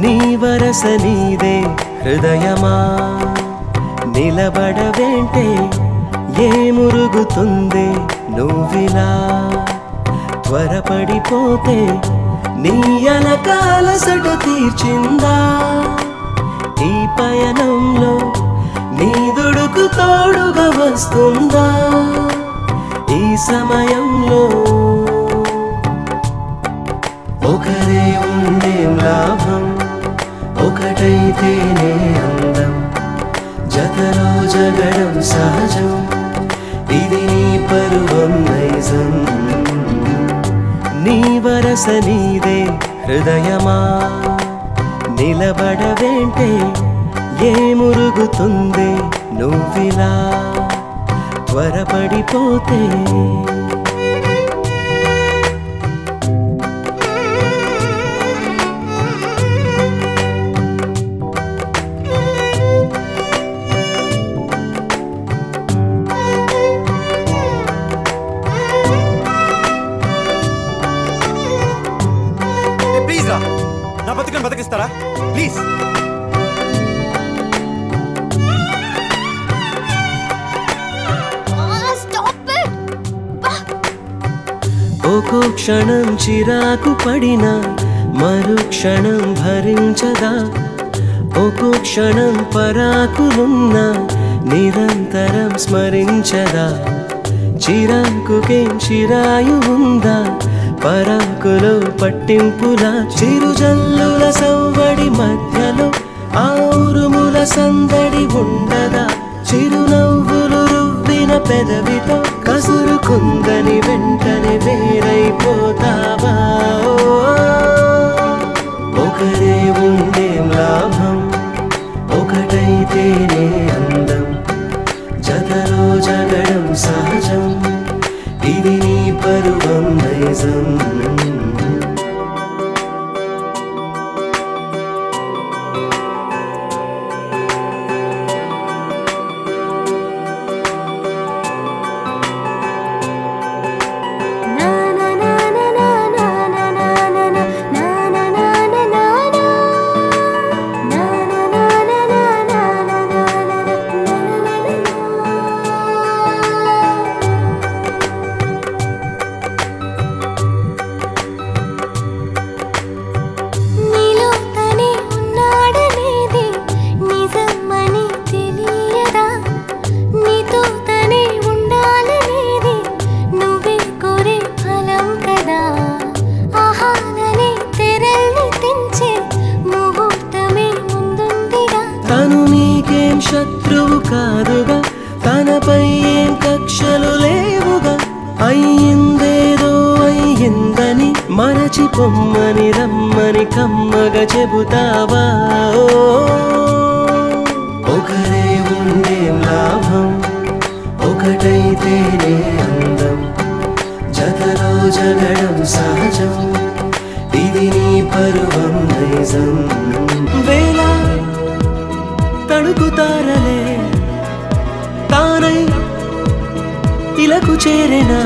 నీ వరస నీదే హృదయమా నిలబడవేంటే ఏ మురుగుతుంది నువ్విలా త్వరపడిపోతే నీ అలకాలసట తీర్చిందా ఈ పయనంలో నీ దుడుకు తోడుగా వస్తుందా ఈ సమయంలో ఒకరే ఉండేం లాభం ఒకటైతేనే అందం జతలో జగడం సహజం ఇది నీ పరువం నైజం నీ వరస నీదే హృదయమా నిలబడవేంటే ఏ మురుగుతుంది నువ్విలా త్వరపడిపోతే నా బతికని బతికిస్తారా ప్లీజ్ ఒక్కో క్షణం చిరాకు పడినా మరు క్షణం భరించదా ఒక్కో క్షణం పరాకులున్నా నిరంతరం స్మరించదా చిరాకుకేం చిరాయు ఉందా పరాకులో పట్టింపులా చిరుజల్లుల సవ్వడి మధ్యలో ఆ ఉరుముల సందడి ఉండదా చిరునవ్వులు రువ్విన పెదవితో కసురుకుందని వెంటనే వేరైపోతావా ఒకరే ఉండేం లాభం ఒకటైతేనే అందం జతలో జగడం సహజం ఇది నీ పరువం నైజం శత్రువు కాదుగా తనపై ఏం కక్షలు లేవుగా అయ్యిందేదో అయ్యిందని మరచి పొమ్మని రమ్మని కమ్మగా చెబుతావా ఒకరే ఉండేం లాభం ఒకటైతేనే అందం జతలో జగడం సహజం ఇది నీ పరువం నైజం వేళ తడుకుతారలే తానై ఇలకు చేరేనా